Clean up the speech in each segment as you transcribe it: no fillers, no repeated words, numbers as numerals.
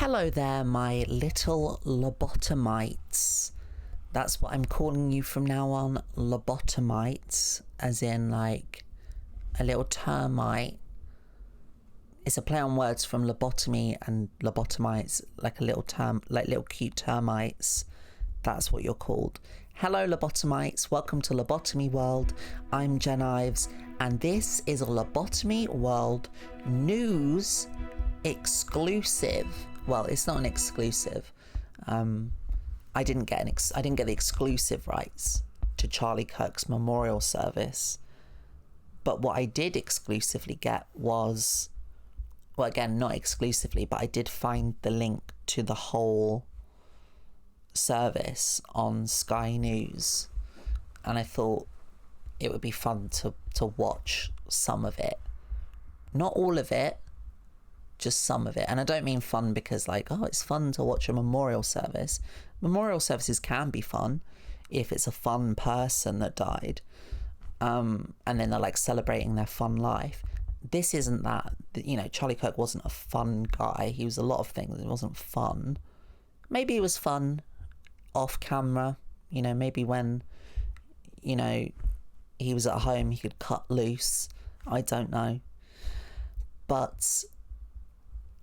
Hello there, my little lobotomites. That's what I'm calling you from now on, lobotomites, as in like a little termite. It's a play on words from lobotomy and lobotomites, like a little term, like little cute termites. That's what you're called. Hello lobotomites, welcome to Lobotomy World. I'm Jen Ives, and this is a Lobotomy World news exclusive. Well, it's not an exclusive. I didn't get the exclusive rights to Charlie Kirk's memorial service. But what I did exclusively get was, well, again, not exclusively, but I did find the link to the whole service on Sky News, and I thought it would be fun to watch some of it. Not all of it, just some of it. And I don't mean fun because like, oh, it's fun to watch a memorial service. Memorial services can be fun if it's a fun person that died, and then they're like celebrating their fun life. This isn't that. You know, Charlie Kirk wasn't a fun guy. He was a lot of things. It wasn't fun. Maybe it was fun off camera, you know, maybe when, you know, he was at home he could cut loose. I don't know. But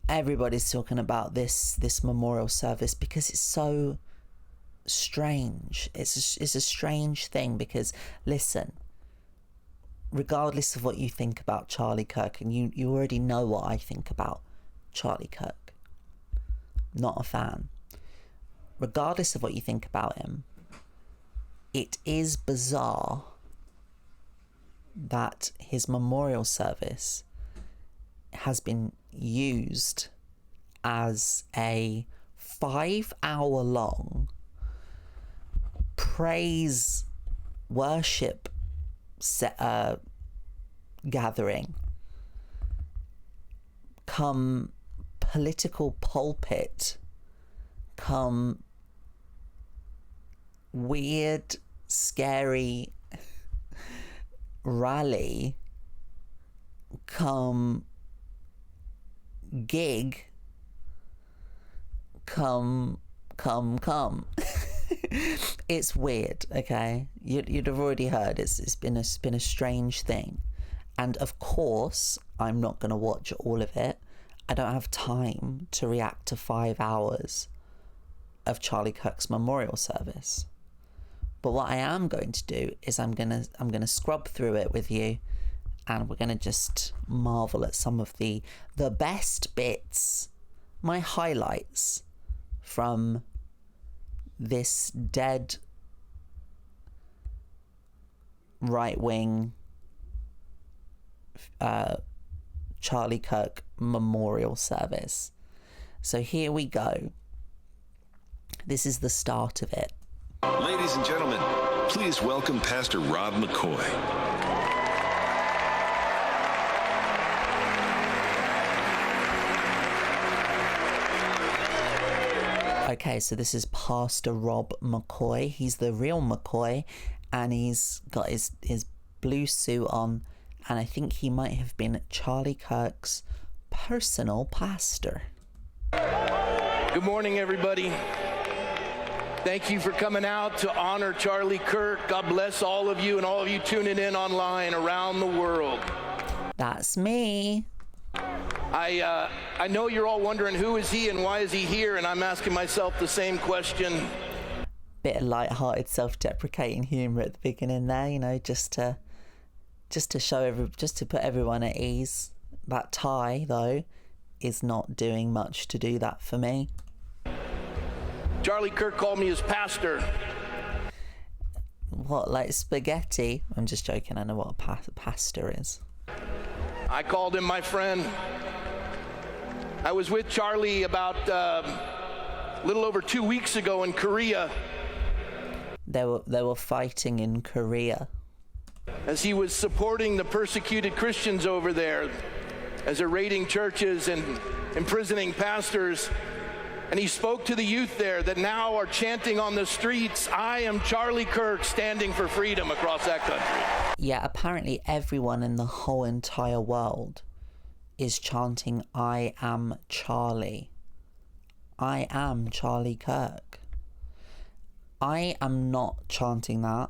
everybody's talking about this memorial service because it's so strange. It's a strange thing because, listen, regardless of what you think about Charlie Kirk, and you already know what I think about Charlie Kirk, not a fan. Regardless of what you think about him, it is bizarre that his memorial service has been used as a 5-hour-long praise worship gathering come political pulpit come weird scary rally come gig come it's weird, okay? You'd have already heard it's been a strange thing, and of course I'm not going to watch all of it. I don't have time to react to 5 hours of Charlie Kirk's memorial service. But what I am going to do is I'm gonna scrub through it with you, and we're gonna just marvel at some of the best bits, my highlights from this dead right-wing Charlie Kirk memorial service. So here we go. This is the start of it. Ladies and gentlemen, please welcome Pastor Rob McCoy. Okay, so this is Pastor Rob McCoy. He's the real McCoy, and he's got his blue suit on, and I think he might have been Charlie Kirk's personal pastor. Good morning, everybody. Thank you for coming out to honor Charlie Kirk. God bless all of you and all of you tuning in online around the world. That's me. I know you're all wondering who is he and why is he here, and I'm asking myself the same question. Bit of light-hearted, self-deprecating humour at the beginning there, you know, just to put everyone at ease. That tie though is not doing much to do that for me. Charlie Kirk called me his pastor. What, like spaghetti? I'm just joking. I know what a pastor is. I called him my friend. I was with Charlie about a little over 2 weeks ago in Korea. They were fighting in Korea. As he was supporting the persecuted Christians over there, as they're raiding churches and imprisoning pastors. And he spoke to the youth there that now are chanting on the streets, "I am Charlie Kirk, standing for freedom," across that country. Yeah, apparently everyone in the whole entire world is chanting, "I am Charlie." I am Charlie Kirk. I am not chanting that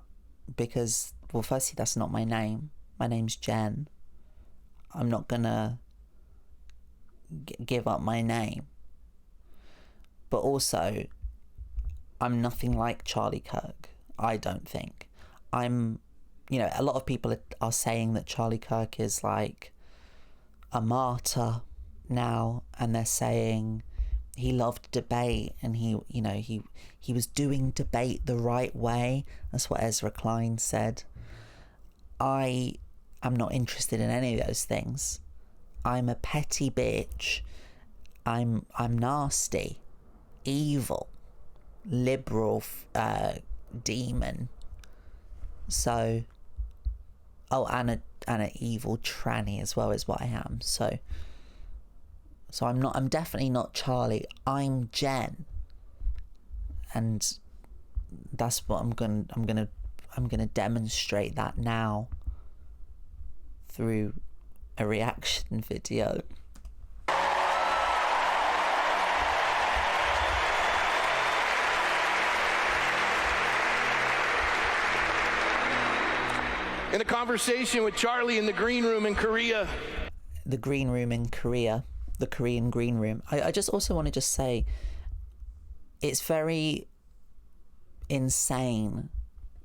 because, well, firstly, that's not my name. My name's Jen. I'm not gonna give up my name. But also, I'm nothing like Charlie Kirk, I don't think. I'm, you know, a lot of people are saying that Charlie Kirk is like a martyr now, and they're saying he loved debate and he was doing debate the right way. That's what Ezra Klein said. I am not interested in any of those things. I'm a petty bitch. I'm nasty, evil, liberal demon. So, oh, and an evil tranny as well is what I am. So I'm definitely not Charlie. I'm Jen, and that's what I'm gonna demonstrate that now through a reaction video. In a conversation with Charlie in the green room in Korea. The green room in Korea. The Korean green room. I just also want to just say it's very insane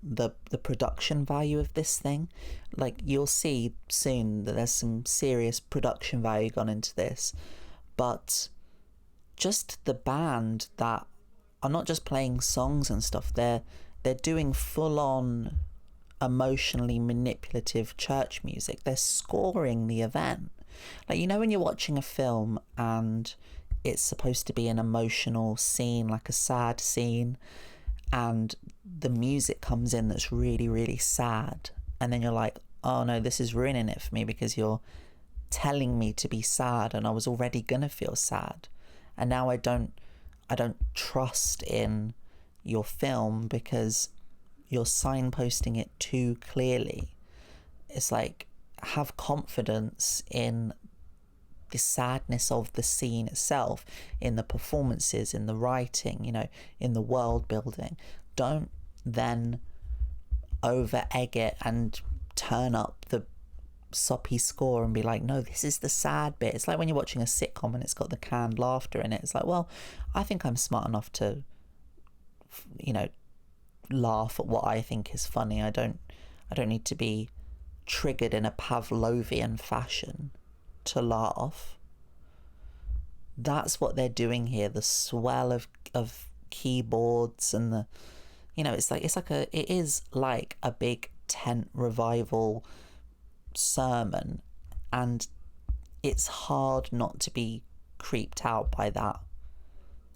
the production value of this thing. Like, you'll see soon that there's some serious production value gone into this, but just the band that are not just playing songs and stuff, they're doing full on emotionally manipulative church music. They're scoring the event. Like, you know, when you're watching a film and it's supposed to be an emotional scene, like a sad scene, and the music comes in that's really, really sad, and then you're like, oh no, this is ruining it for me because you're telling me to be sad and I was already gonna feel sad, and now I don't trust in your film because you're signposting it too clearly. It's like, have confidence in the sadness of the scene itself, in the performances, in the writing, you know, in the world building. Don't then over egg it and turn up the soppy score and be like, no, this is the sad bit. It's like when you're watching a sitcom and it's got the canned laughter in it. It's like, well, I think I'm smart enough to, you know, laugh at what I think is funny. I don't need to be triggered in a Pavlovian fashion to laugh. That's what they're doing here. The swell of keyboards and the, you know, it is like a big tent revival sermon, and it's hard not to be creeped out by that,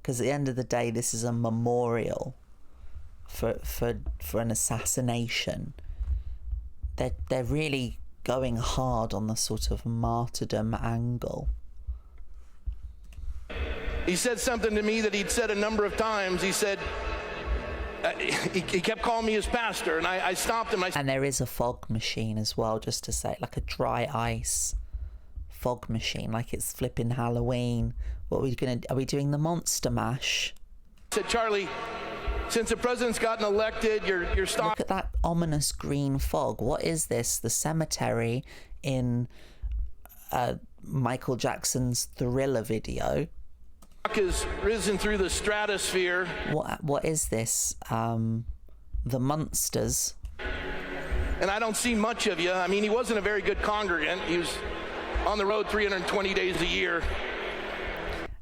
because at the end of the day, this is a memorial for an assassination. They're really going hard on the sort of martyrdom angle. He said something to me that he'd said a number of times. He said, he kept calling me his pastor, and I stopped him. And there is a fog machine as well, just to say, like a dry ice fog machine, like it's flipping Halloween. Are we doing the Monster Mash? I said, Charlie, since the president's gotten elected, you're stopping. Look at that ominous green fog. What is this? The cemetery in Michael Jackson's Thriller video. Has risen through the stratosphere. What is this? The Munsters. And I don't see much of you. I mean, he wasn't a very good congregant. He was on the road 320 days a year.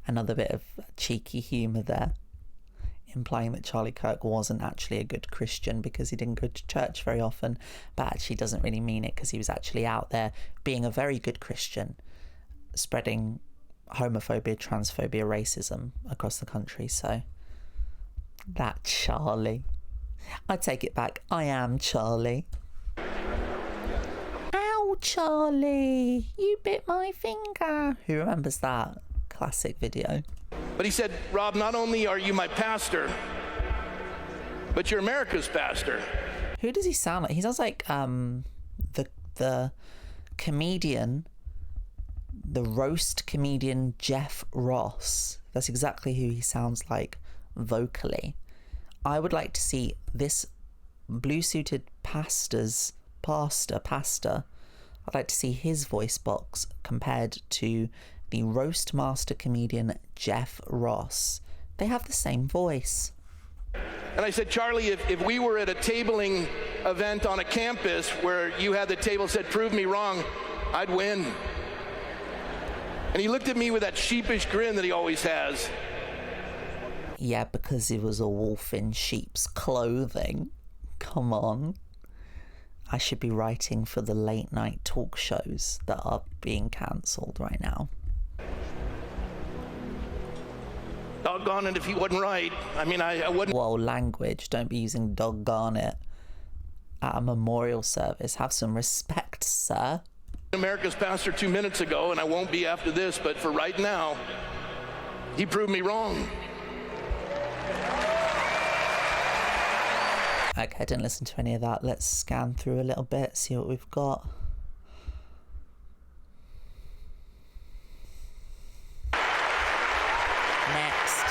Another bit of cheeky humour there, implying that Charlie Kirk wasn't actually a good Christian because he didn't go to church very often, but actually doesn't really mean it because he was actually out there being a very good Christian, spreading homophobia, transphobia, racism across the country. So that Charlie, I take it back, I am Charlie. Ow, Charlie, you bit my finger. Who remembers that classic video? But he said, Rob, not only are you my pastor, but you're America's pastor. Who does he sound like? He sounds like the comedian, the roast comedian Jeff Ross. That's exactly who he sounds like vocally. I would like to see this blue-suited pastor, I'd like to see his voice box compared to the roast master comedian Jeff Ross. They have the same voice. And I said, Charlie, if we were at a tabling event on a campus where you had the table said, prove me wrong, I'd win. And he looked at me with that sheepish grin that he always has. Yeah, because he was a wolf in sheep's clothing. Come on. I should be writing for the late night talk shows that are being cancelled right now. Doggone it if he wasn't right. I mean, I wouldn't. Whoa, language. Don't be using doggone it at a memorial service. Have some respect, sir. America's pastor 2 minutes ago, and I won't be after this, but for right now, he proved me wrong. Okay, I didn't listen to any of that. Let's scan through a little bit, see what we've got. Next.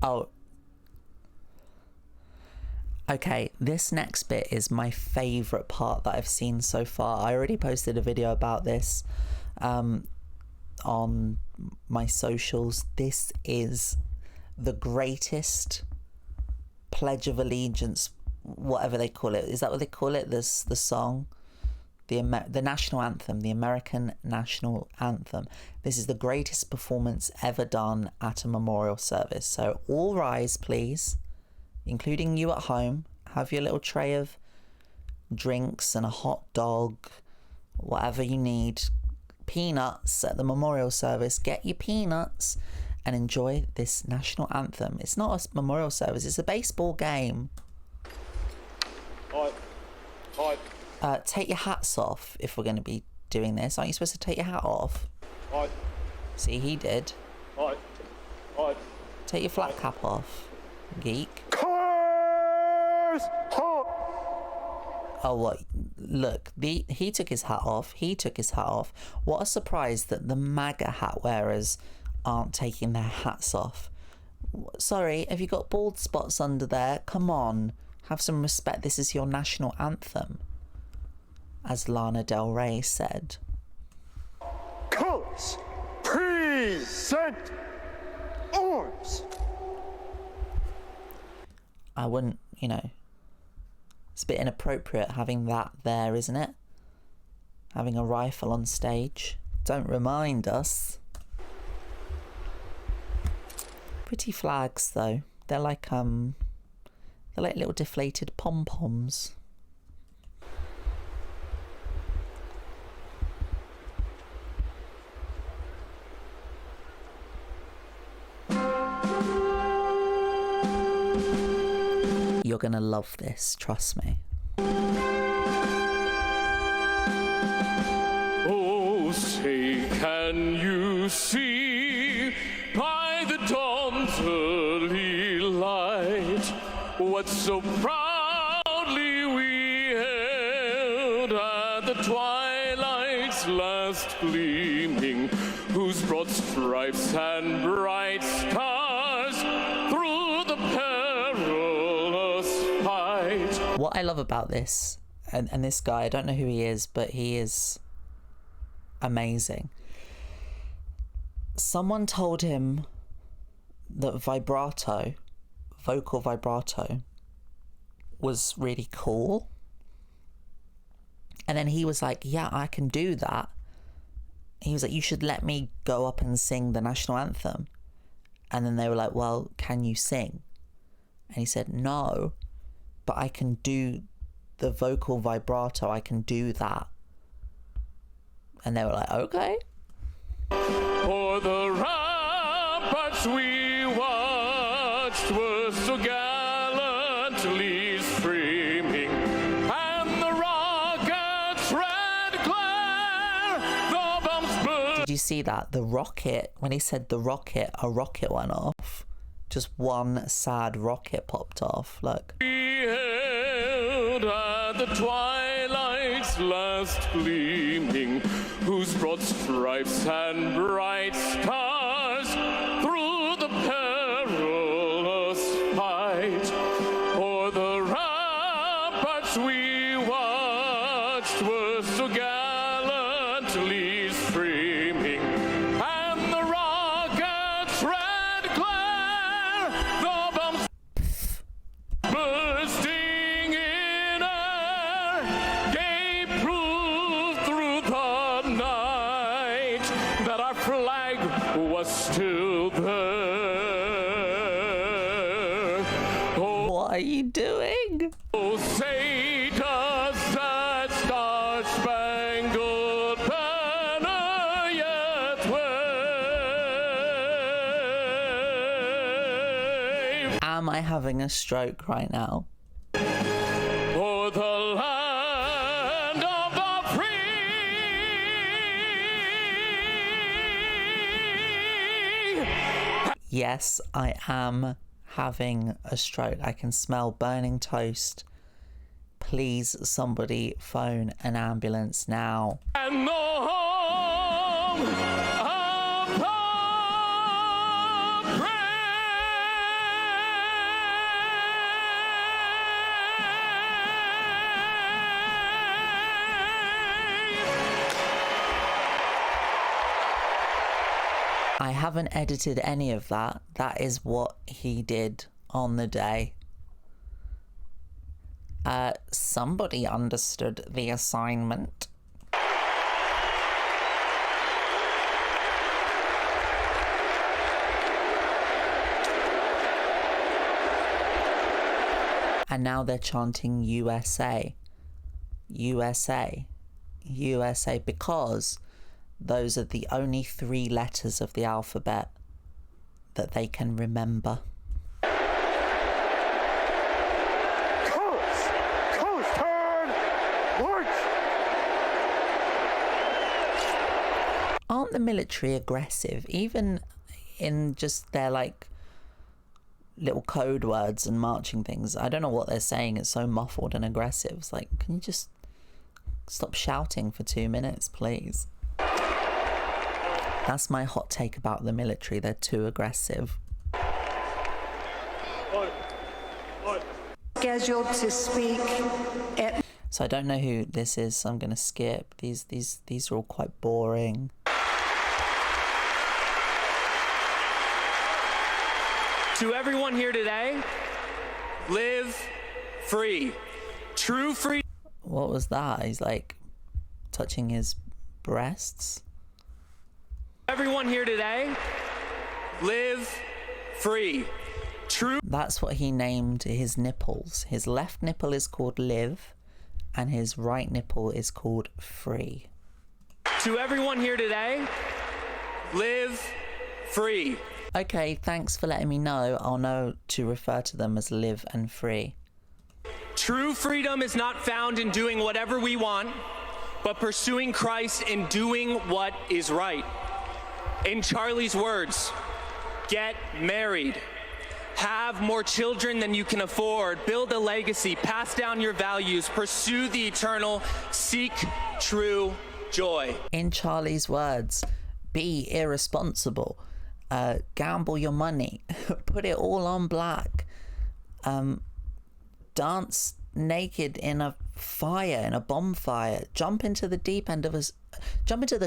Oh. Okay, this next bit is my favourite part that I've seen so far. I already posted a video about this on my socials. This is the greatest Pledge of Allegiance, whatever they call it. Is that what they call it? This the song? The national anthem, the American national anthem. This is the greatest performance ever done at a memorial service. So all rise, please, including you at home. Have your little tray of drinks and a hot dog, whatever you need. Peanuts at the memorial service. Get your peanuts and enjoy this national anthem. It's not a memorial service, it's a baseball game. Take your hats off if we're going to be doing this. Aren't you supposed to take your hat off? See, he did. Take your flat cap off, geek. Oh, what? Look, he took his hat off. He took his hat off. What a surprise that the MAGA hat wearers aren't taking their hats off. Sorry, have you got bald spots under there? Come on, have some respect. This is your national anthem, as Lana Del Rey said. Colors, present, arms. I wouldn't, you know, it's a bit inappropriate having that there, isn't it? Having a rifle on stage. Don't remind us. Pretty flags though. They're like little deflated pom-poms. You're gonna love this, trust me. Oh, say can you see by the dawn's early light what so proudly we held at the twilight's last gleaming, whose broad stripes and bright stars through the perilous fight. What I love about this, and this guy, I don't know who he is, but he is amazing. Someone told him that vocal vibrato was really cool. And then he was like, yeah, I can do that. He was like, you should let me go up and sing the national anthem. And then they were like, well, can you sing? And he said, no, but I can do the vocal vibrato. I can do that. And they were like, okay. For the ramparts we watched were so gallantly streaming, and the rocket's red glare, the bombs blew. Did you see that? The rocket, when he said the rocket, a rocket went off. Just one sad rocket popped off. Look. Beheld at the twilight's last gleaming, whose broad stripes and bright stars through the perilous fight o'er the ramparts we watched were so gallantly streaming, and the rockets' red glare, the bombs bursting in air, gave proof through the night that our flag was still there. What are you doing? Oh, say does that star-spangled banner yet wave? Am I having a stroke right now? For the land of the free. Yes, I am having a stroke. I can smell burning toast. Please, somebody phone an ambulance now. And the home of the I haven't edited any of that. That is what he did on the day. Somebody understood the assignment. And now they're chanting USA, USA, USA, because those are the only 3 letters of the alphabet that they can remember. Colors! Colors turn! March! Aren't the military aggressive, even in just their like little code words and marching things? I don't know what they're saying. It's so muffled and aggressive. It's like, can you just stop shouting for 2 minutes, please? That's my hot take about the military. They're too aggressive. Scheduled to speak at... So I don't know who this is, so I'm going to skip. These are all quite boring. To everyone here today, live free. True freedom. What was that? He's like touching his breasts. Everyone here today, live free. True. That's what he named his nipples. His left nipple is called live, and his right nipple is called free. To everyone here today, live free. Okay, thanks for letting me know. I'll know to refer to them as live and free. True freedom is not found in doing whatever we want, but pursuing Christ and doing what is right. In Charlie's words, get married, have more children than you can afford, build a legacy, pass down your values, pursue the eternal, seek true joy. In Charlie's words, be irresponsible, gamble your money, put it all on black, dance naked in a fire, in a bonfire, jump into the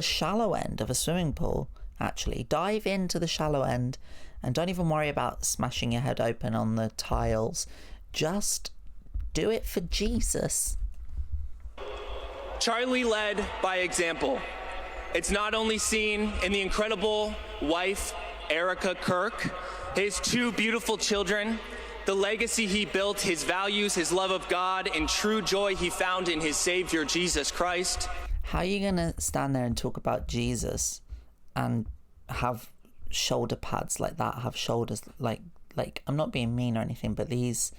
shallow end of a swimming pool. Actually, dive into the shallow end and don't even worry about smashing your head open on the tiles. Just do it for Jesus. Charlie led by example. It's not only seen in the incredible wife, Erica Kirk, his 2 beautiful children, the legacy he built, his values, his love of God, and true joy he found in his Savior, Jesus Christ. How are you going to stand there and talk about Jesus and have shoulder pads like that, have shoulders like I'm not being mean or anything, but this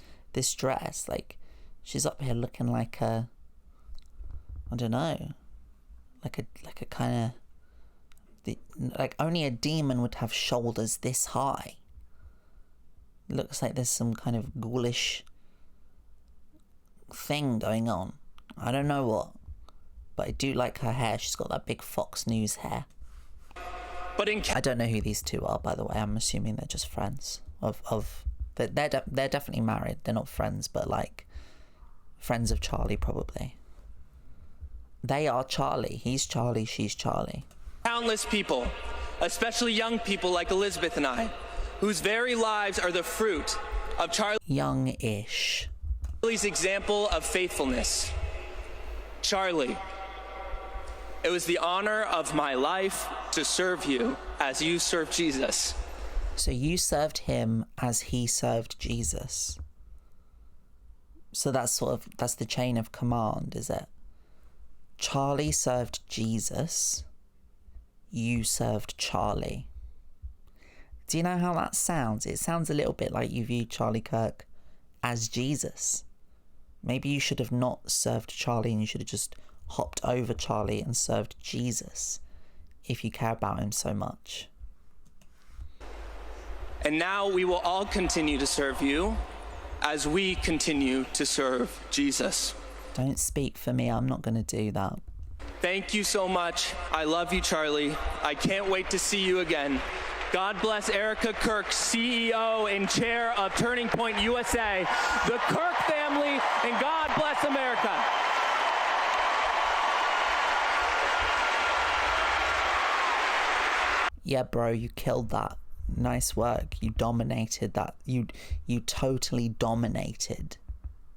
dress, like, she's up here looking like a, I don't know, like a kind of, like only a demon would have shoulders this high. Looks like there's some kind of ghoulish thing going on. I don't know what, but I do like her hair. She's got that big Fox News hair. But I don't know who these two are, by the way. I'm assuming they're just friends they're definitely married. They're not friends, but like friends of Charlie, probably. They are Charlie. He's Charlie, she's Charlie. Countless people, especially young people like Elizabeth and I, whose very lives are the fruit of Young-ish. Charlie's example of faithfulness. Charlie, it was the honor of my life to serve you as you served Jesus. So you served him as he served Jesus. So that's the chain of command, is it? Charlie served Jesus. You served Charlie. Do you know how that sounds? It sounds a little bit like you viewed Charlie Kirk as Jesus. Maybe you should have not served Charlie and you should have just hopped over Charlie and served Jesus if you care about him so much. And now we will all continue to serve you as we continue to serve Jesus. Don't speak for me. I'm not going to do that. Thank you so much. I love you, Charlie. I can't wait to see you again. God bless Erica Kirk, CEO and chair of Turning Point USA, the Kirk family, and God bless America. Yeah, bro, you killed that. Nice work. You dominated that. You totally dominated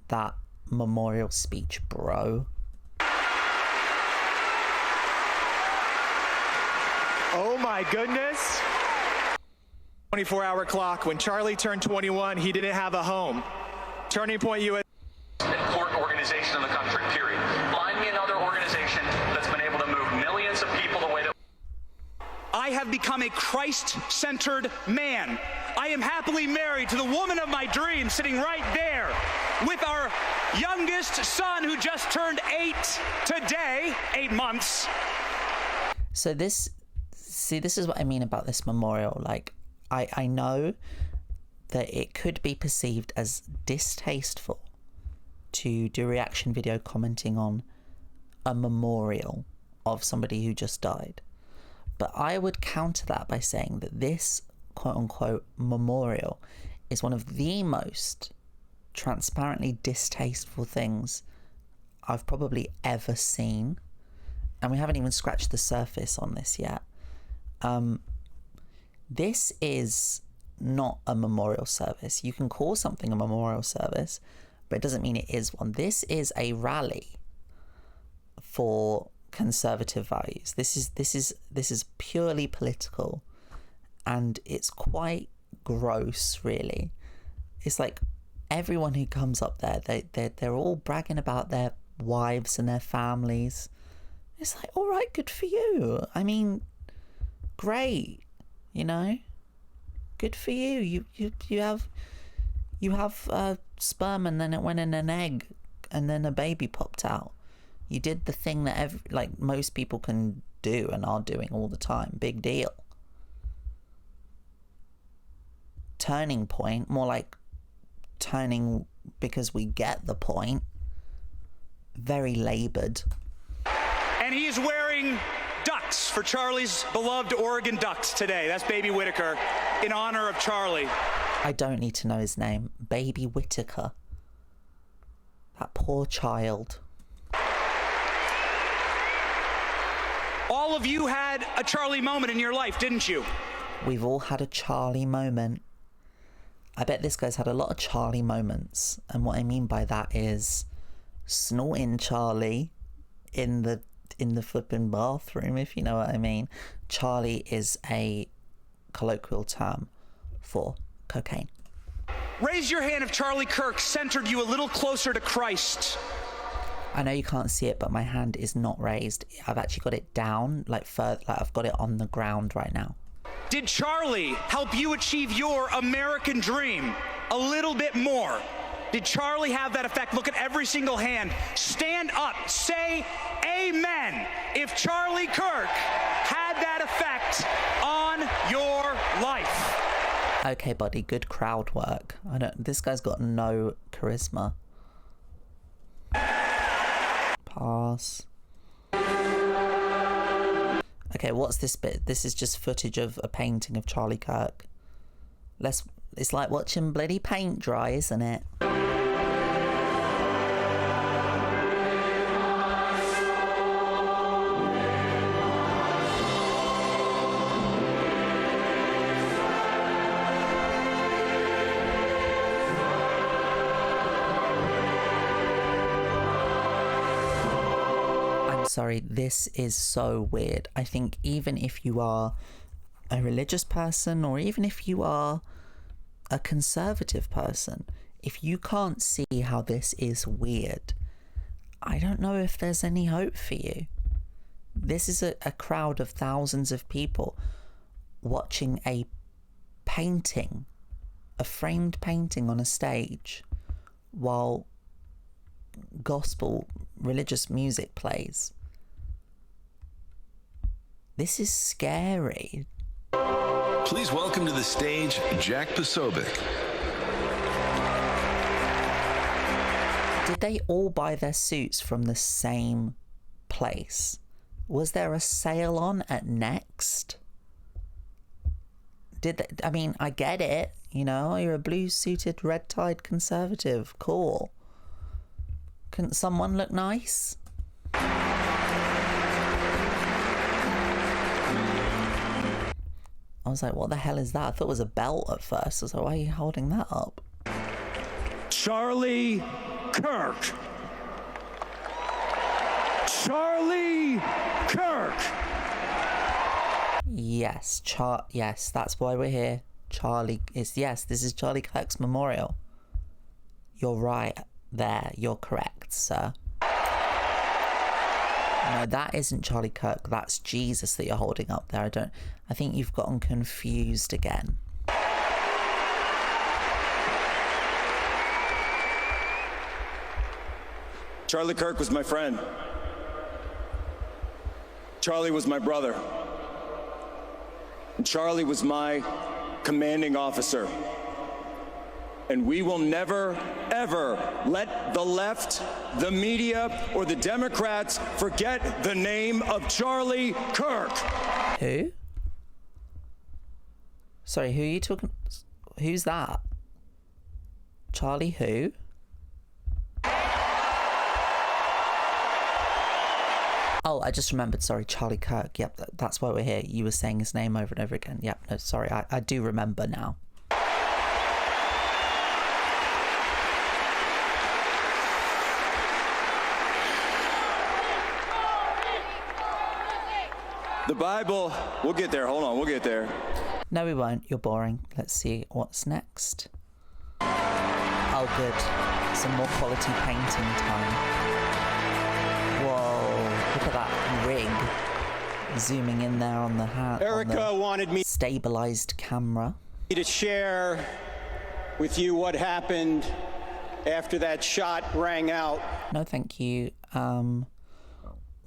that memorial speech, bro. Oh my goodness. 24-hour clock. When Charlie turned 21, he didn't have a home. Turning Point USA. Important organization in the country, period. Find me another organization that's been able to move millions of people the way that I have become a Christ-centered man. I am happily married to the woman of my dreams, sitting right there with our youngest son, who just turned 8 today, 8 months. So this is what I mean about this memorial. Like, I know that it could be perceived as distasteful to do a reaction video commenting on a memorial of somebody who just died. But I would counter that by saying that this quote-unquote memorial is one of the most transparently distasteful things I've probably ever seen. And we haven't even scratched the surface on this yet. This is not a memorial service. You can call something a memorial service, but it doesn't mean it is one. This is a rally for conservative values. This is purely political, and it's quite gross, really. It's like everyone who comes up there, they're all bragging about their wives and their families. It's like, all right, good for you. I mean, great, you know, good for you. You have sperm, and then it went in an egg, and then a baby popped out. You did the thing that most people can do and are doing all the time. Big deal. Turning point, more like turning because we get the point. Very laboured. And he is wearing ducks for Charlie's beloved Oregon Ducks today. That's Baby Whitaker, in honor of Charlie. I don't need to know his name. Baby Whitaker. That poor child. All of you had a Charlie moment in your life, didn't you? We've all had a Charlie moment. I bet this guy's had a lot of Charlie moments. And what I mean by that is snorting Charlie in the flipping bathroom, if you know what I mean. Charlie is a colloquial term for cocaine. Raise your hand if Charlie Kirk centered you a little closer to Christ. I know you can't see it, but my hand is not raised. I've actually got it down, like I've got it on the ground right now. Did Charlie help you achieve your American dream a little bit more? Did Charlie have that effect? Look at every single hand. Stand up. Say amen if Charlie Kirk had that effect on your life. Okay, buddy, good crowd work. This guy's got no charisma. Pass. Okay, what's this bit? This is just footage of a painting of Charlie Kirk. It's like watching bloody paint dry, isn't it? Sorry, this is so weird. I think even if you are a religious person, or even if you are a conservative person, if you can't see how this is weird, I don't know if there's any hope for you. This is a crowd of thousands of people watching a painting, a framed painting on a stage, while gospel religious music plays. This is scary. Please welcome to the stage Jack Posobiec. Did they all buy their suits from the same place? Was there a sale on at Next? I mean, I get it, you know, you're a blue-suited, red-tied conservative. Cool. Couldn't someone look nice? I was like, what the hell is that? I thought it was a belt at first. I was like, why are you holding that up? Charlie Kirk. Charlie Kirk. Yes, yes, that's why we're here. This is Charlie Kirk's memorial. You're right there. You're correct, sir. No, that isn't Charlie Kirk. That's Jesus that you're holding up there. I think you've gotten confused again. Charlie Kirk was my friend. Charlie was my brother. And Charlie was my commanding officer. And we will never, ever let the left, the media, or the Democrats forget the name of Charlie Kirk. Who? Sorry, who are you talking? Who's that? Charlie who? Oh, I just remembered. Sorry, Charlie Kirk. Yep, that's why we're here. You were saying his name over and over again. Yep, no, sorry. I do remember now. The Bible, we'll get there. Hold on, we'll get there. No, we won't. You're boring. Let's see what's next. Oh, good. Some more quality painting time. Whoa, look at that rig. Zooming in there on the hat. Erica wanted me stabilized camera to share with you what happened after that shot rang out. No, thank you.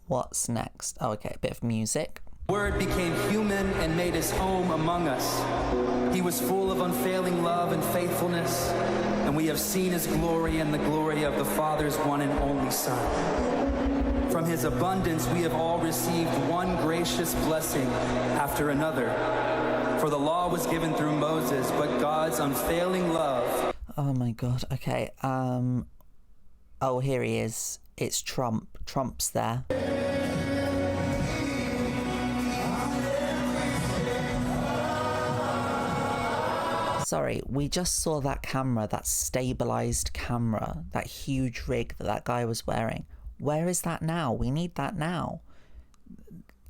What's next? Oh, okay, a bit of music. Word became human and made his home among us. He was full of unfailing love and faithfulness, and we have seen his glory and the glory of the Father's one and only Son. From his abundance we have all received one gracious blessing after another. For the law was given through Moses, but God's unfailing love... Oh my God, okay. Oh, here he is. It's Trump. Trump's there. Sorry, we just saw that camera, that stabilized camera, that huge rig that guy was wearing. Where is that now? We need that now.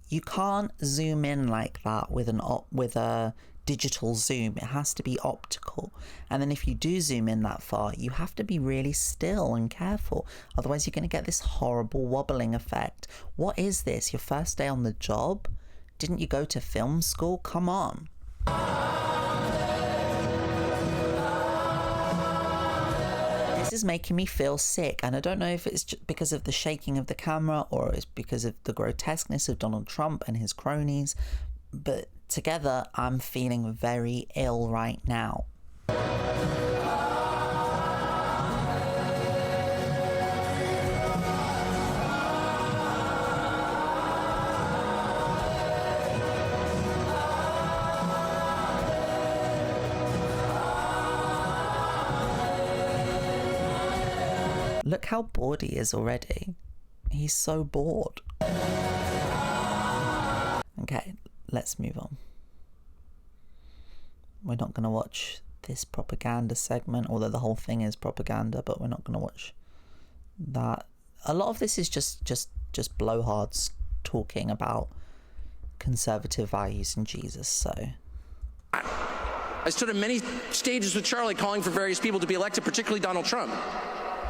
You can't zoom in like that with a digital zoom. It has to be optical. And then if you do zoom in that far, you have to be really still and careful. Otherwise you're going to get this horrible wobbling effect. What is this? Your first day on the job? Didn't you go to film school? Come on. This is making me feel sick, and I don't know if it's just because of the shaking of the camera or it's because of the grotesqueness of Donald Trump and his cronies, but together, I'm feeling very ill right now. Look how bored he is already. He's so bored. Okay, let's move on. We're not going to watch this propaganda segment, although the whole thing is propaganda, but we're not going to watch that. A lot of this is just blowhards talking about conservative values in Jesus, so... I stood in many stages with Charlie calling for various people to be elected, particularly Donald Trump.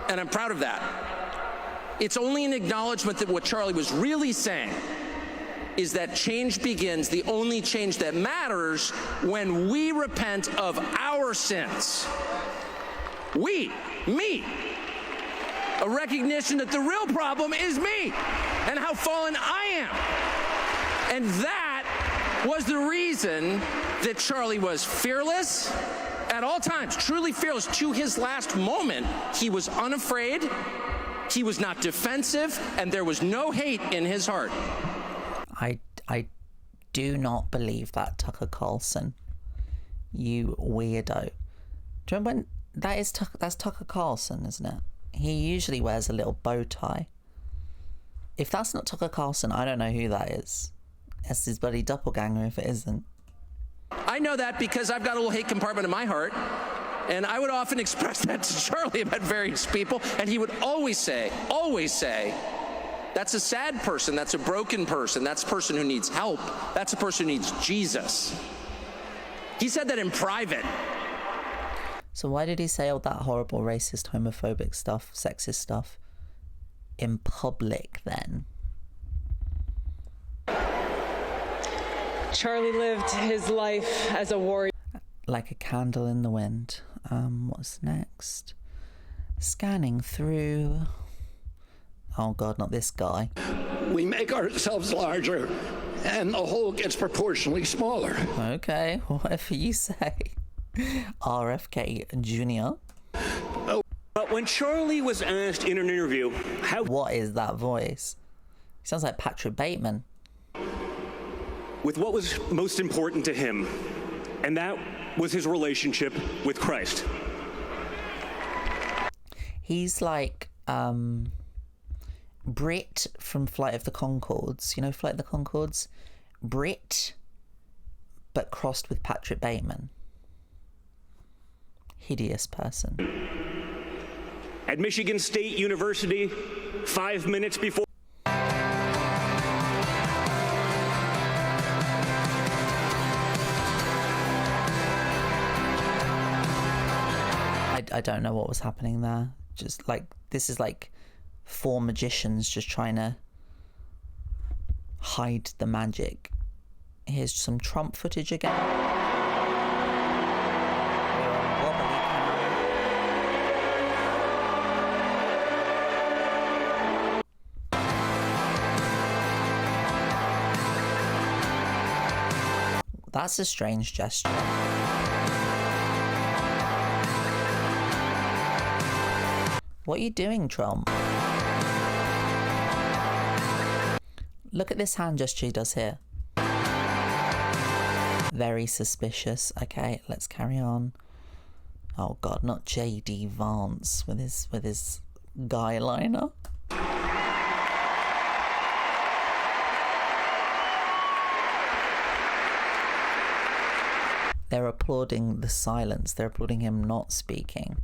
And I'm proud of that. It's only an acknowledgement that what Charlie was really saying is that change begins, the only change that matters, when we repent of our sins. We, me. A recognition that the real problem is me and how fallen I am. And that was the reason that Charlie was fearless at all times, truly fearless to his last moment. He was unafraid, he was not defensive, and there was no hate in his heart. I do not believe that, Tucker Carlson. You weirdo. Do you remember when that's Tucker Carlson, isn't it? He usually wears a little bow tie. If that's not Tucker Carlson, I don't know who that is. That's his bloody doppelganger if it isn't. I know that because I've got a little hate compartment in my heart, and I would often express that to Charlie about various people, and he would always say, that's a sad person, that's a broken person, that's a person who needs help, that's a person who needs Jesus. He said that in private. So why did he say all that horrible racist, homophobic stuff, sexist stuff in public then? Charlie lived his life as a warrior. Like a candle in the wind. What's next? Scanning through... Oh God, not this guy. We make ourselves larger and the whole gets proportionally smaller. Okay, whatever you say. RFK Jr. But when Charlie was asked in an interview how... What is that voice? He sounds like Patrick Bateman. With what was most important to him, and that was his relationship with Christ. He's like Brit from Flight of the Conchords. You know Flight of the Conchords? Brit, but crossed with Patrick Bateman. Hideous person. At Michigan State University, 5 minutes before... I don't know what was happening there. Just like, this is like 4 magicians just trying to hide the magic. Here's some Trump footage again. That's a strange gesture. What are you doing, Trump? Look at this hand gesture he does here. Very suspicious. Okay, let's carry on. Oh God, not J.D. Vance with his guy liner. They're applauding the silence. They're applauding him not speaking.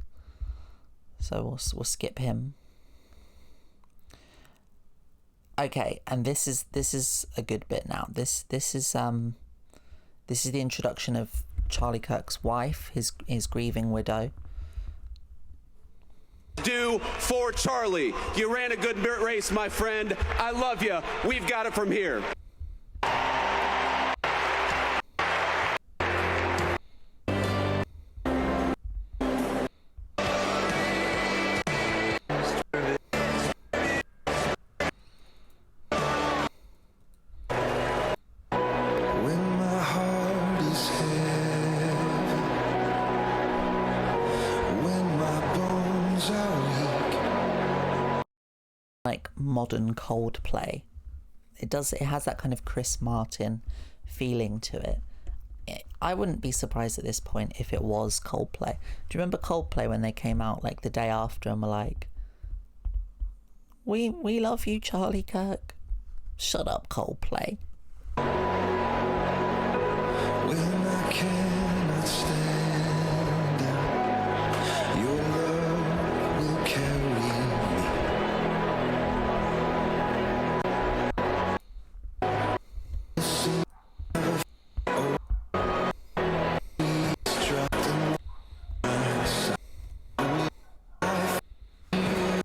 So we'll skip him. Okay, and this is a good bit now. This is the introduction of Charlie Kirk's wife, his grieving widow. Do for Charlie. You ran a good race, my friend. I love you. We've got it from here. When my heart like modern Coldplay. It has that kind of Chris Martin feeling to it. I wouldn't be surprised at this point if it was Coldplay. Do you remember Coldplay when they came out like the day after and were like, we love you, Charlie Kirk? Shut up, Coldplay.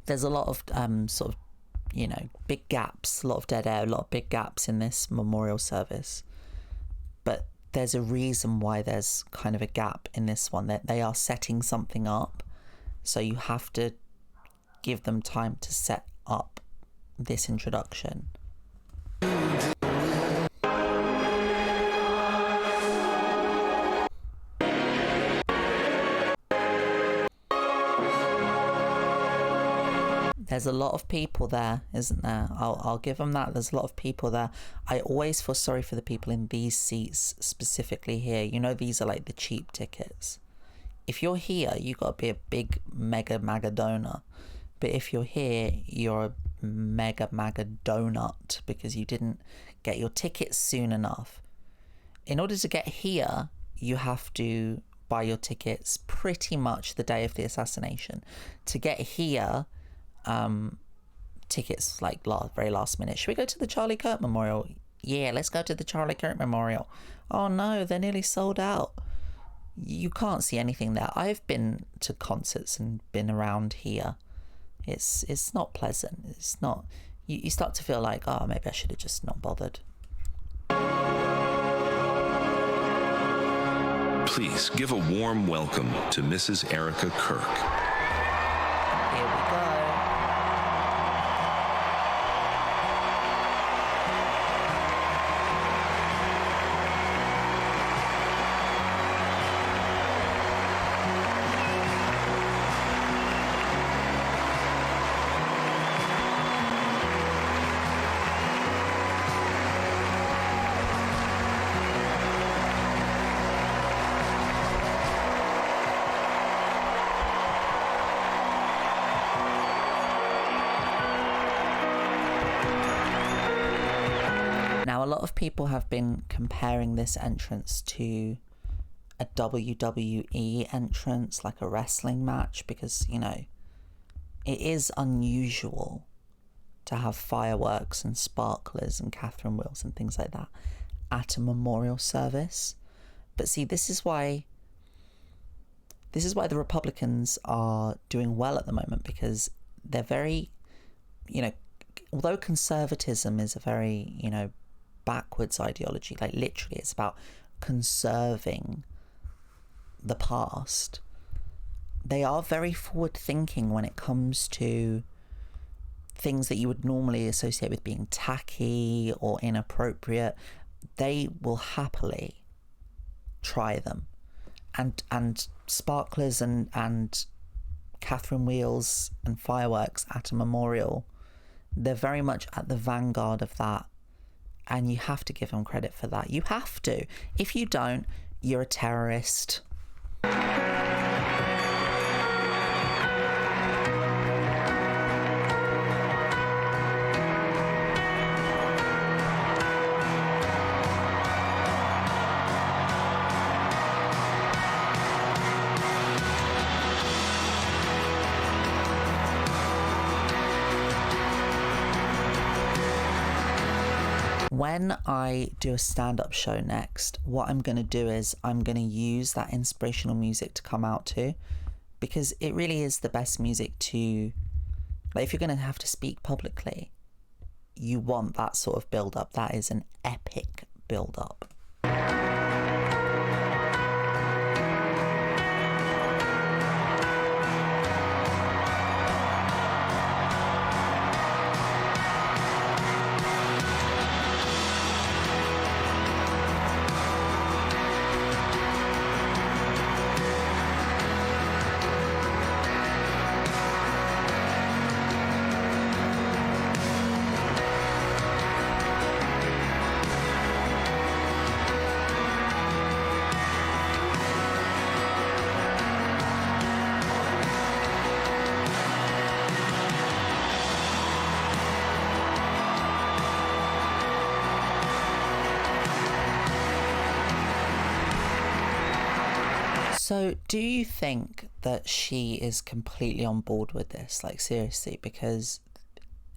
There's a lot of sort of, you know, big gaps, a lot of dead air, a lot of big gaps in this memorial service. But there's a reason why there's kind of a gap in this one, that they are setting something up. So you have to give them time to set up this introduction. There's a lot of people there, isn't there? I'll give them that. There's a lot of people there. I always feel sorry for the people in these seats specifically here. You know, these are like the cheap tickets. If you're here, you got to be a big mega donor. But if you're here, you're a mega donut because you didn't get your tickets soon enough. In order to get here, you have to buy your tickets pretty much the day of the assassination. To get here, tickets like very last minute. Should we go to the Charlie Kirk Memorial? Yeah, let's go to the Charlie Kirk Memorial. Oh no, they're nearly sold out. You can't see anything there. I've been to concerts and been around here. It's not pleasant. It's not. You start to feel like, oh, maybe I should have just not bothered. Please give a warm welcome to Mrs. Erica Kirk. Here we go. Now, a lot of people have been comparing this entrance to a WWE entrance, like a wrestling match, because, you know, it is unusual to have fireworks and sparklers and Catherine wheels and things like that at a memorial service. But see, this is why the Republicans are doing well at the moment, because they're very, you know, although conservatism is a very, you know, backwards ideology, like literally it's about conserving the past, they are very forward thinking when it comes to things that you would normally associate with being tacky or inappropriate. They will happily try them, and sparklers and Catherine wheels and fireworks at a memorial, they're very much at the vanguard of that. And you have to give them credit for that. You have to. If you don't, you're a terrorist. When I do a stand-up show next, what I'm going to do is I'm going to use that inspirational music to come out to, because it really is the best music to, like, if you're going to have to speak publicly, you want that sort of build-up. That is an epic build-up. So do you think that she is completely on board with this? Like, seriously, because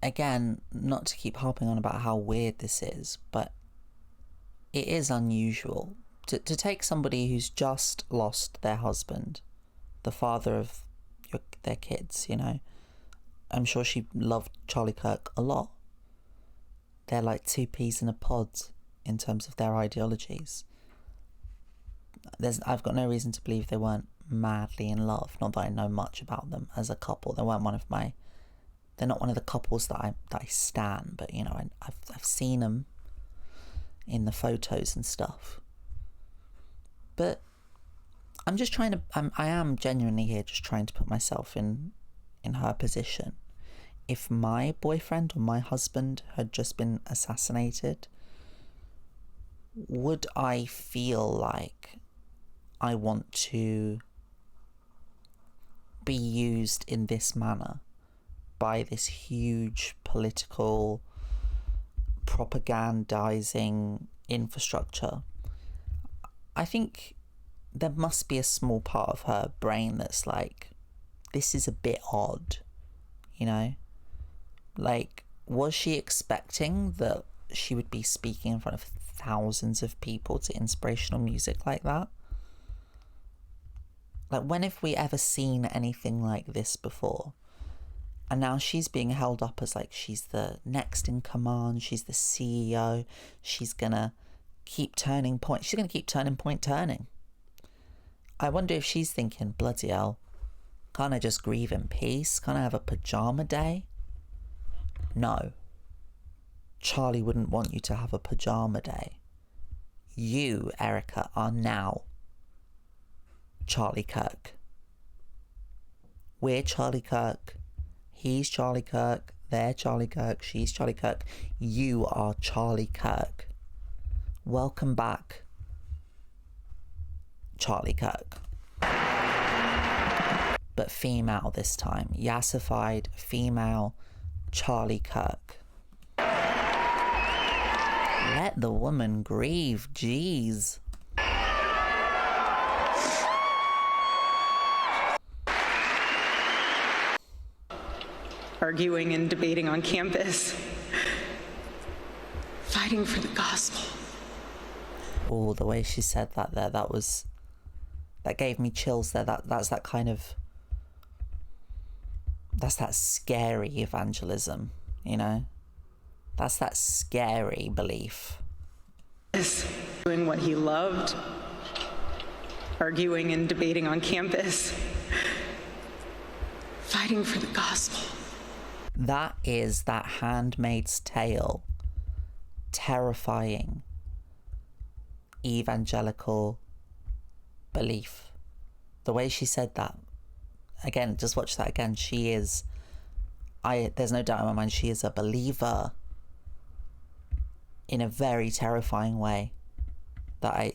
again, not to keep harping on about how weird this is, but it is unusual to take somebody who's just lost their husband, the father of their kids, you know. I'm sure she loved Charlie Kirk a lot. They're like two peas in a pod in terms of their ideologies. I've got no reason to believe they weren't madly in love. Not that I know much about them as a couple. They're not one of the couples that I stan, but you know, I've seen them in the photos and stuff. But I'm just trying to, I am genuinely here just trying to put myself in her position. If my boyfriend or my husband had just been assassinated, would I feel like I want to be used in this manner by this huge political propagandizing infrastructure? I think there must be a small part of her brain that's like, this is a bit odd, you know? Like, was she expecting that she would be speaking in front of thousands of people to inspirational music like that? Like, when have we ever seen anything like this before? And now she's being held up as like she's the next in command, she's the CEO, she's gonna keep turning point. She's gonna keep turning. I wonder if she's thinking, bloody hell, can't I just grieve in peace? Can't I have a pajama day? No. Charlie wouldn't want you to have a pajama day. You, Erica, are now Charlie Kirk. We're Charlie Kirk. He's Charlie Kirk. They're Charlie Kirk. She's Charlie Kirk. You are Charlie Kirk. Welcome back, Charlie Kirk. But female this time. Yassified female Charlie Kirk. Let the woman grieve. Jeez. Arguing and debating on campus, fighting for the gospel. Oh, the way she said that there, that gave me chills there. That's that kind of, that's that scary evangelism, you know? That's that scary belief. Doing what he loved, arguing and debating on campus, fighting for the gospel. That is that Handmaid's Tale, terrifying evangelical belief. The way she said that, again, just watch that again. She is, there's no doubt in my mind, she is a believer in a very terrifying way that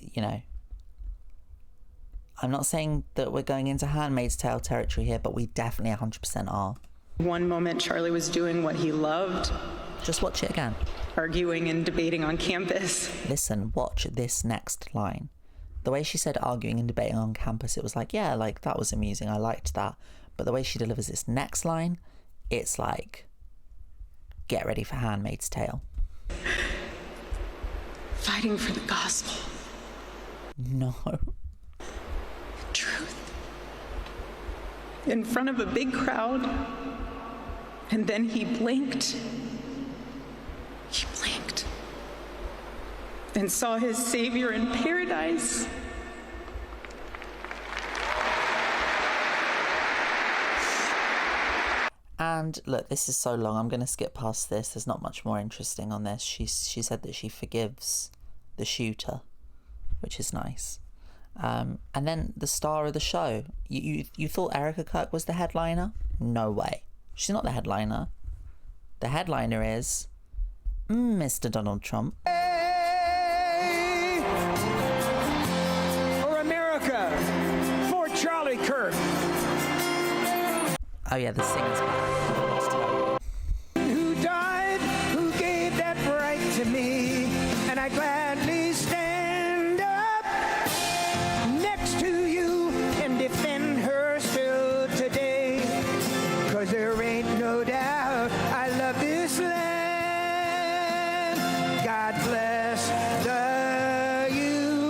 I'm not saying that we're going into Handmaid's Tale territory here, but we definitely 100% are. One moment Charlie was doing what he loved. Just watch it again. Arguing and debating on campus. Listen, watch this next line. The way she said arguing and debating on campus, it was like, yeah, like that was amusing. I liked that. But the way she delivers this next line, it's like, get ready for Handmaid's Tale. Fighting for the gospel. No. Truth. In front of a big crowd. And then he blinked. He blinked. And saw his Savior in paradise. And look, this is so long. I'm going to skip past this. There's not much more interesting on this. She said that she forgives the shooter, which is nice. And then the star of the show. You thought Erica Kirk was the headliner? No way. She's not the headliner. The headliner is Mr. Donald Trump. For America, for Charlie Kirk. Oh yeah, the singer's back. Who died, who gave that right to me, and I gladly stand up next to you of today. 'Cause there ain't no doubt I love this land. God bless the USA.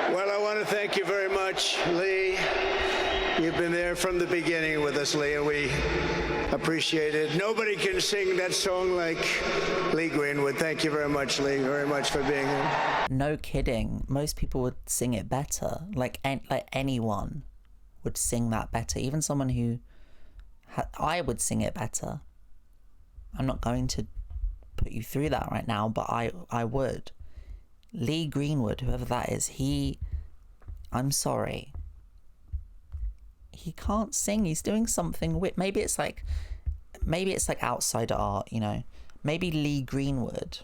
Well, I want to thank you very much, Lee. You've been there from the beginning with us, Lee, and we appreciate it. Nobody can sing that song like Lee Greenwood. Thank you very much, Lee, very much for being here. No kidding. Most people would sing it better. Like anyone would sing that better. Even someone who... I would sing it better. I'm not going to put you through that right now, but I would. Lee Greenwood, whoever that is, I'm sorry. He can't sing. He's doing something weird. Maybe it's like outside art, you know. Maybe Lee Greenwood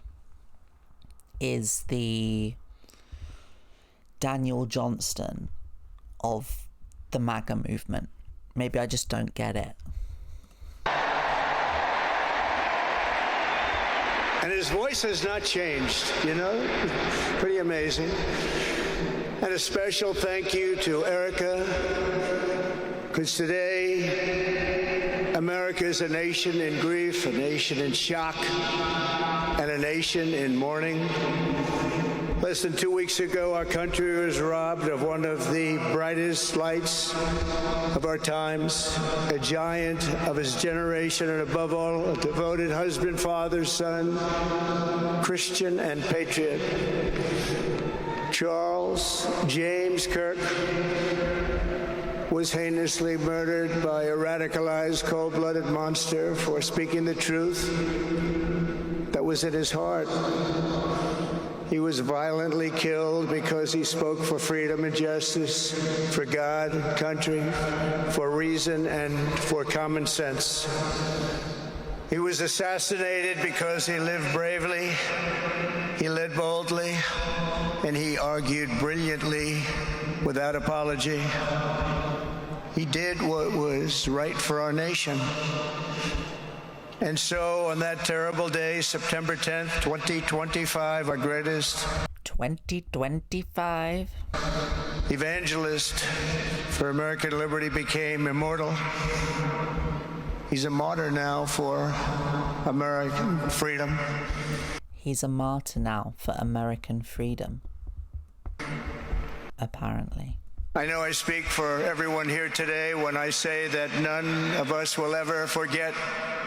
is the Daniel Johnston of the MAGA movement. Maybe I just don't get it. And his voice has not changed, you know? Pretty amazing. And a special thank you to Erica, because today, America is a nation in grief, a nation in shock, and a nation in mourning. Less than 2 weeks ago, our country was robbed of one of the brightest lights of our times, a giant of his generation, and above all, a devoted husband, father, son, Christian, and patriot. Charles James Kirk was heinously murdered by a radicalized, cold-blooded monster for speaking the truth that was in his heart. He was violently killed because he spoke for freedom and justice, for God, country, for reason, and for common sense. He was assassinated because he lived bravely, he led boldly, and he argued brilliantly without apology. He did what was right for our nation. And so, on that terrible day, September 10th, 2025, our greatest 2025 evangelist for American liberty became immortal. He's a martyr now for American freedom. He's a martyr now for American freedom. Apparently. I know I speak for everyone here today when I say that none of us will ever forget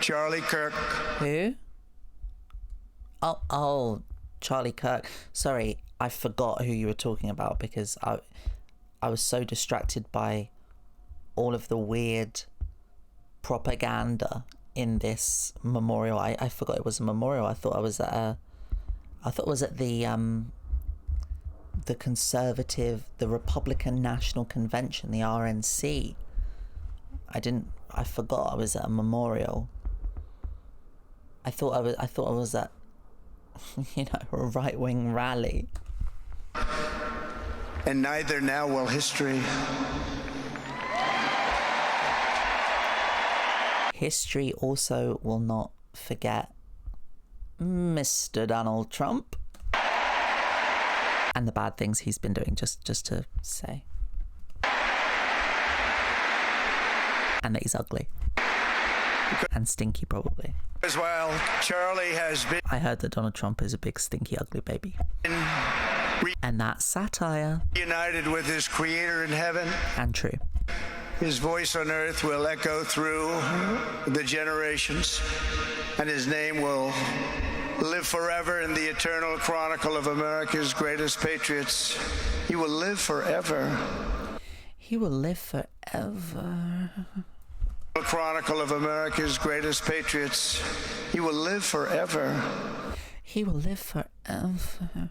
Charlie Kirk. Who? Oh, Charlie Kirk. Sorry, I forgot who you were talking about because I was so distracted by all of the weird propaganda in this memorial. I forgot it was a memorial. I thought it was at the conservative, the Republican National Convention, the RNC. I forgot I was at a memorial. I thought I was at, a right-wing rally. And neither now will history. History also will not forget Mr. Donald Trump and the bad things he's been doing, just to say. And that he's ugly. And stinky, probably. As well, Charlie has been... I heard that Donald Trump is a big, stinky, ugly baby. And that's satire. United with his creator in heaven. And true. His voice on earth will echo through the generations, and his name will live forever in the eternal chronicle of America's greatest patriots. He will live forever. He will live forever. The chronicle of America's greatest patriots. He will live forever. He will live forever.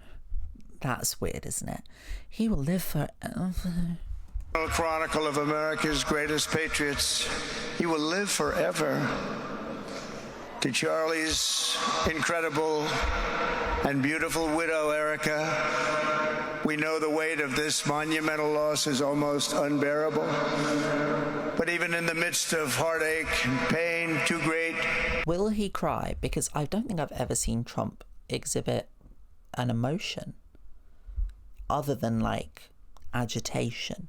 That's weird, isn't it? He will live forever. The chronicle of America's greatest patriots. He will live forever. To Charlie's incredible and beautiful widow, Erica, we know the weight of this monumental loss is almost unbearable. But even in the midst of heartache and pain too great... Will he cry? Because I don't think I've ever seen Trump exhibit an emotion other than like agitation,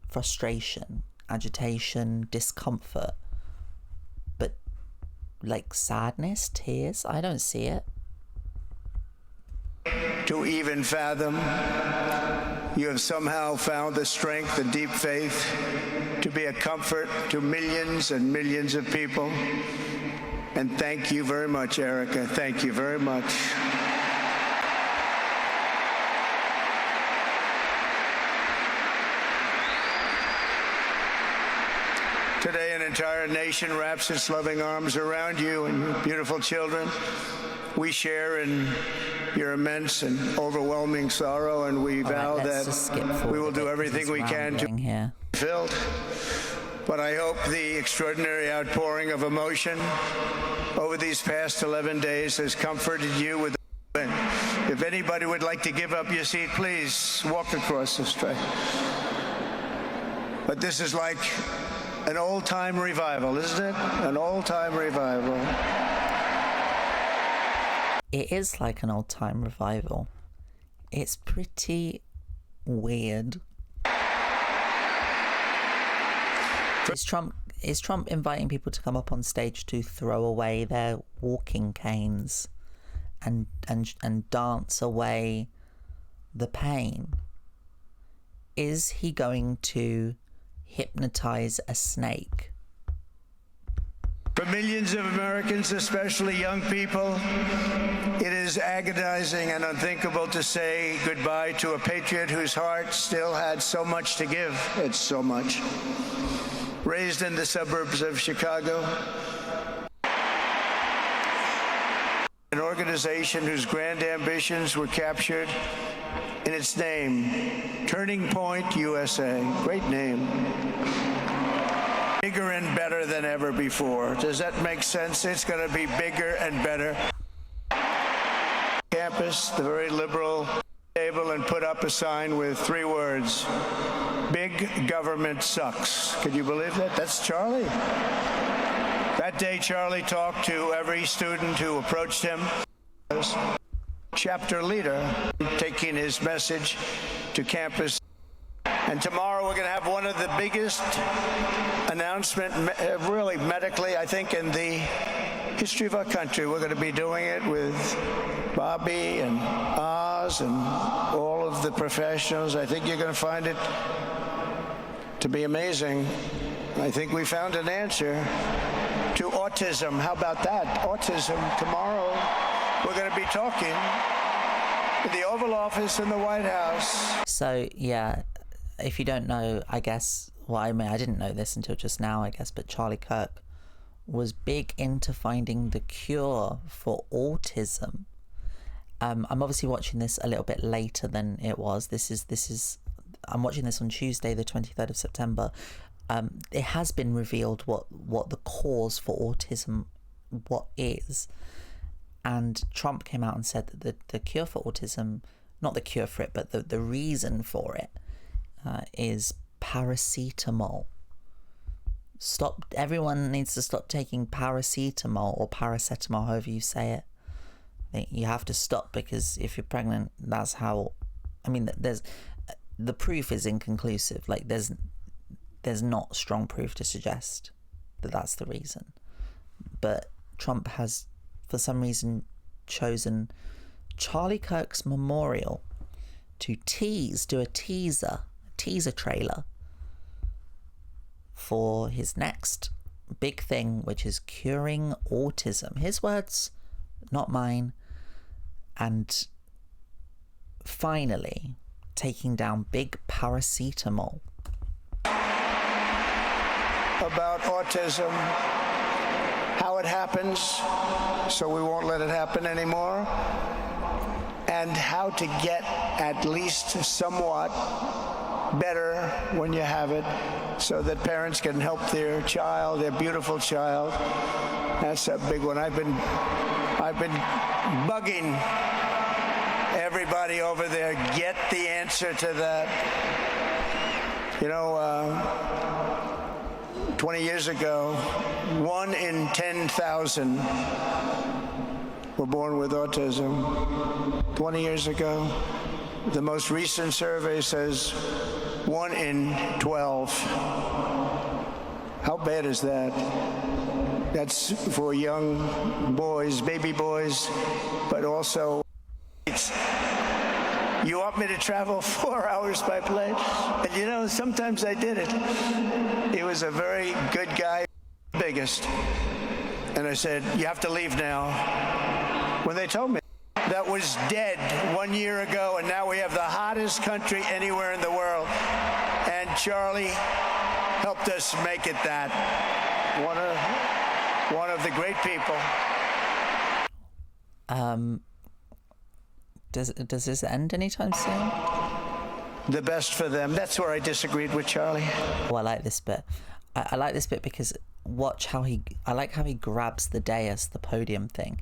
frustration, agitation, discomfort. But like sadness, tears, I don't see it. To even fathom, you have somehow found the strength and deep faith to be a comfort to millions and millions of people. And thank you very much, Erica. Thank you very much. Today, an entire nation wraps its loving arms around you and your beautiful children. We share in your immense and overwhelming sorrow, and we vow that we will do everything we can to be fulfilled. But I hope the extraordinary outpouring of emotion over these past 11 days has comforted you with. If anybody would like to give up your seat, please walk across the street. But this is like an old-time revival, isn't it? An old-time revival. It is like an old-time revival. It's pretty weird. Is Trump inviting people to come up on stage to throw away their walking canes and dance away the pain? Is he going to hypnotize a snake? For millions of Americans, especially young people, it is agonizing and unthinkable to say goodbye to a patriot whose heart still had so much to give. It's so much. Raised in the suburbs of Chicago, an organization whose grand ambitions were captured in its name, Turning Point USA. Great name. Bigger and better than ever before. Does that make sense? It's going to be bigger and better. Campus, the very liberal table, and put up a sign with 3 words: big government sucks. Can you believe that? That's Charlie. That day, Charlie talked to every student who approached him. Chapter leader, taking his message to campus. And tomorrow we're going to have one of the biggest announcements, really medically, I think, in the history of our country. We're going to be doing it with Bobby and Oz and all of the professionals. I think you're going to find it to be amazing. I think we found an answer to autism. How about that? Autism. Tomorrow we're going to be talking in the Oval Office in the White House. So, yeah, if you don't know, I guess, well, I mean, I didn't know this until just now, I guess, but Charlie Kirk was big into finding the cure for autism. I'm obviously watching this a little bit later than it was. I'm watching this on Tuesday, the 23rd of September. It has been revealed what the cause for autism is. And Trump came out and said that the cure for autism, not the cure for it, but the reason for it is paracetamol. Everyone needs to stop taking paracetamol or paracetamol, however you say it. You have to stop, because if you're pregnant, that's how, I mean, the proof is inconclusive. Like there's not strong proof to suggest that that's the reason. But Trump has, for some reason, chosen Charlie Kirk's memorial to do a teaser trailer for his next big thing, which is curing autism. His words, not mine. And finally taking down big paracetamol. About autism, how it happens, so we won't let it happen anymore, and how to get at least somewhat better when you have it, so that parents can help their child, their beautiful child. That's a big one. I've been bugging everybody over there, get the answer to that. You know, 20 years ago, 1 in 10,000 were born with autism. 20 years ago, the most recent survey says 1 in 12. How bad is that? That's for young boys, baby boys, but also you want me to travel 4 hours by plane? And you know, sometimes I did it. He was a very good guy, biggest. And I said, you have to leave now. When they told me that was dead 1 year ago, and now we have the hottest country anywhere in the world. And Charlie helped us make it that. One of the great people. Does this end anytime soon? The best for them. That's where I disagreed with Charlie. Oh, I like this bit. I like this bit because watch how I like how he grabs the dais, the podium thing.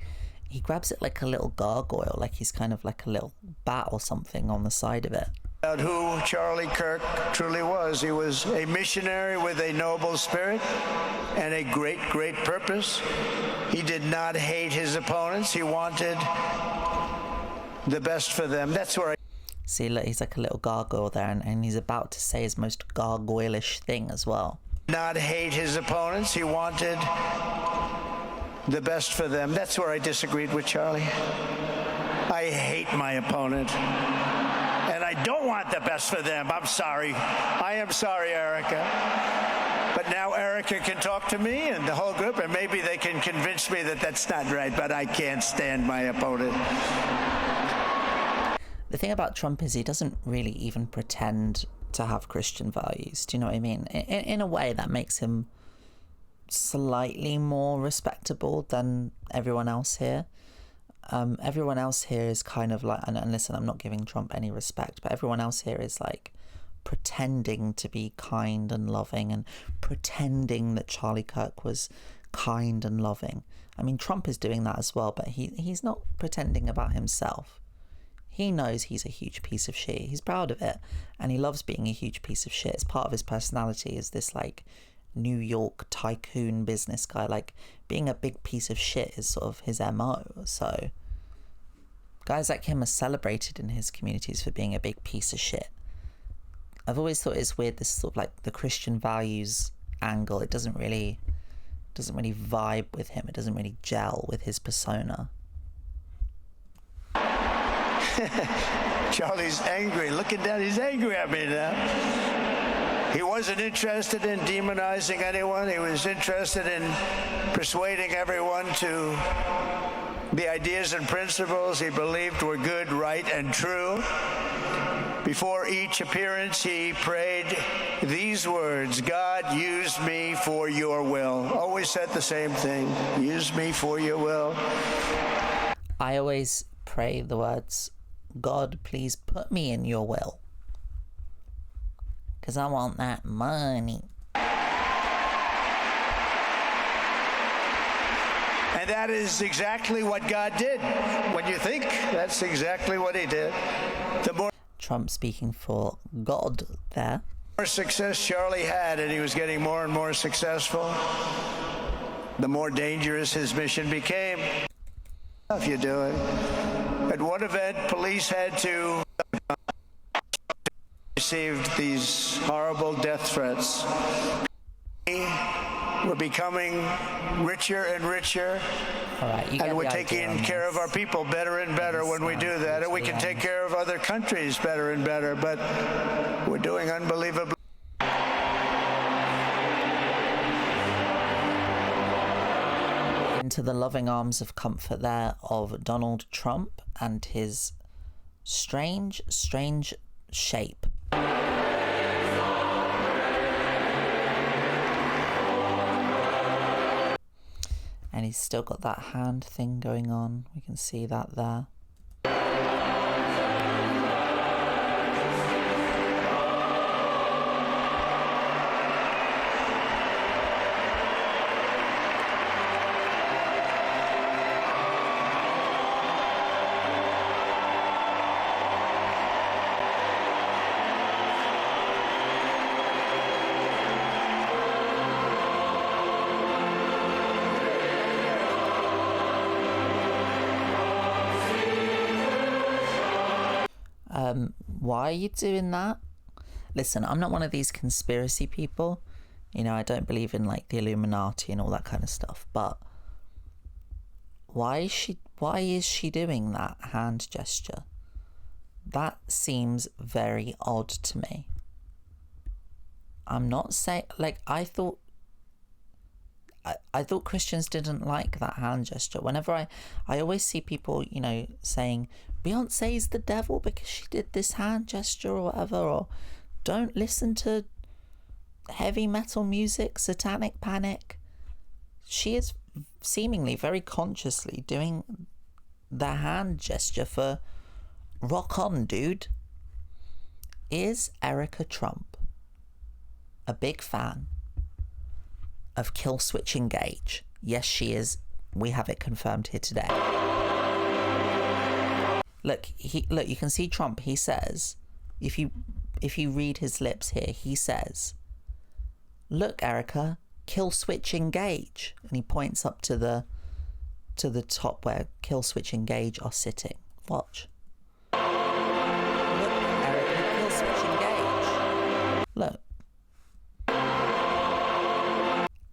He grabs it like a little gargoyle, like he's kind of like a little bat or something on the side of it. About who Charlie Kirk truly was. He was a missionary with a noble spirit and a great, great purpose. He did not hate his opponents. He wanted the best for them. That's where I... See, look, he's like a little gargoyle there, and he's about to say his most gargoyle-ish thing as well. Not hate his opponents. He wanted the best for them. That's where I disagreed with Charlie. I hate my opponent. And I don't want the best for them. I'm sorry. I am sorry, Erica. But now Erica can talk to me and the whole group, and maybe they can convince me that that's not right, but I can't stand my opponent. The thing about Trump is he doesn't really even pretend to have Christian values. Do you know what I mean? In a way that makes him slightly more respectable than everyone else here. Everyone else here is kind of like, and listen, I'm not giving Trump any respect, but everyone else here is like pretending to be kind and loving and pretending that Charlie Kirk was kind and loving. I mean, Trump is doing that as well, but he's not pretending about himself. He knows he's a huge piece of shit. He's proud of it, and he loves being a huge piece of shit. It's part of his personality, is this like New York tycoon business guy. Like, being a big piece of shit is sort of his MO. So guys like him are celebrated in his communities for being a big piece of shit. I've always thought it's weird, this sort of like the Christian values angle. It doesn't really vibe with him. It doesn't really gel with his persona. Charlie's angry. Looking down, he's angry at me now. He wasn't interested in demonizing anyone. He was interested in persuading everyone to the ideas and principles he believed were good, right, and true. Before each appearance, he prayed these words: God, use me for your will. Always said the same thing: use me for your will. I always pray the words, God, please put me in your will, because I want that money. And that is exactly what God did. When you think, that's exactly what he did. The more Trump speaking for God there. The more success Charlie had, and he was getting more and more successful, the more dangerous his mission became. If you do it. At one event, police had to received these horrible death threats. We're becoming richer and richer, and we're taking care of our people better and better when we do that, and we can take care of other countries better and better, but we're doing unbelievably. Into the loving arms of comfort there of Donald Trump and his strange shape. And he's still got that hand thing going on. We can see that there. Why are you doing that? Listen, I'm not one of these conspiracy people. You know, I don't believe in like the Illuminati and all that kind of stuff. But why is she doing that hand gesture? That seems very odd to me. I'm not saying, like, I thought Christians didn't like that hand gesture. Whenever I always see people, you know, saying Beyonce's the devil because she did this hand gesture or whatever, or don't listen to heavy metal music, satanic panic. She is seemingly very consciously doing the hand gesture for rock on, dude. Is Erica Trump a big fan of Kill Switch Engage? Yes, she is. We have it confirmed here today. Look, you can see Trump. He says, if you read his lips here, he says, "Look, Erica, Kill Switch Engage," and he points up to the top where Kill Switch Engage are sitting. Watch. Look, Erica, Kill Switch Engage. Look.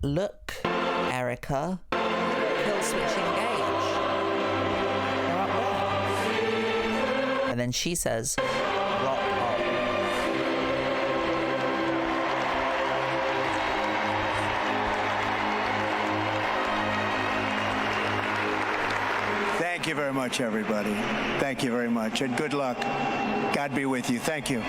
Look, Erica, Kill Switch Engage. They're up there. And then she says, rock on. Thank you very much, everybody. Thank you very much, and good luck. God be with you. Thank you.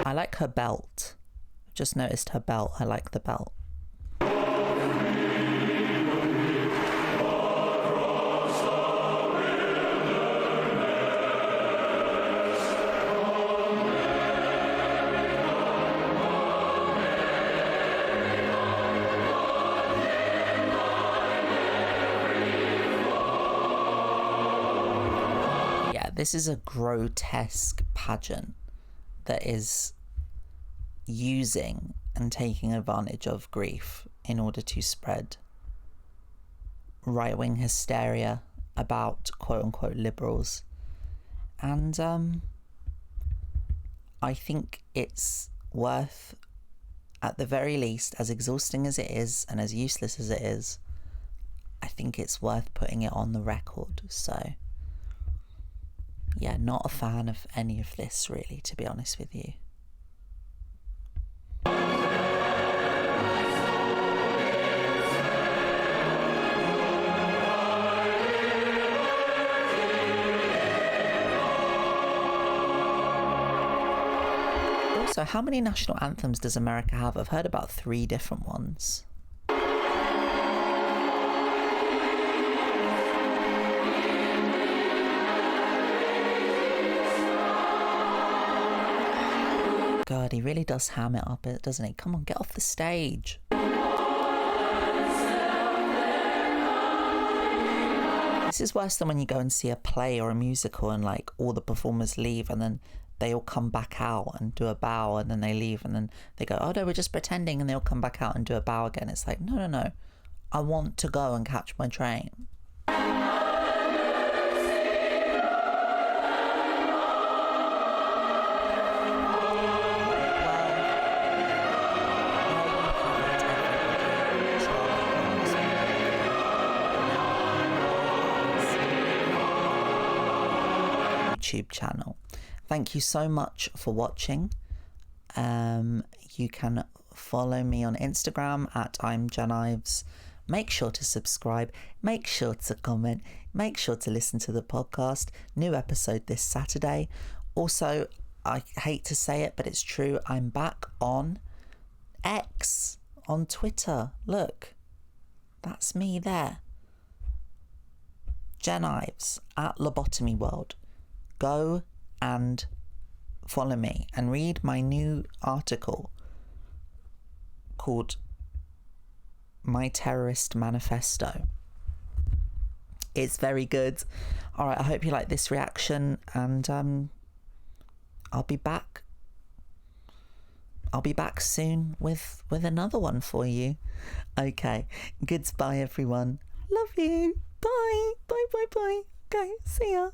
I like her belt. Just noticed her belt. I like the belt. Yeah, this is a grotesque pageant that is using and taking advantage of grief in order to spread right-wing hysteria about quote-unquote liberals. And I think it's worth, at the very least, as exhausting as it is and as useless as it is, I think it's worth putting it on the record. So yeah, not a fan of any of this, really, to be honest with you. Also, how many national anthems does America have? I've heard about 3 different ones. God, he really does ham it up, doesn't he? Come on, get off the stage. This is worse than when you go and see a play or a musical and like all the performers leave and then they all come back out and do a bow and then they leave and then they go, oh no, we're just pretending, and they all come back out and do a bow again. It's like, no. I want to go and catch my train. YouTube channel. Thank you so much for watching. You can follow me on Instagram at I'm Jan Ives. Make sure to subscribe, make sure to comment, make sure to listen to the podcast. New episode this Saturday. Also, I hate to say it, but it's true, I'm back on X, on Twitter. Look, that's me there. Jan Ives at Lobotomy World. Go and follow me and read my new article called My Terrorist Manifesto. It's very good. All right, I hope you like this reaction, and I'll be back I'll be back soon with another one for you. Okay, goodbye everyone. Love you. Bye. Bye. Okay, see ya.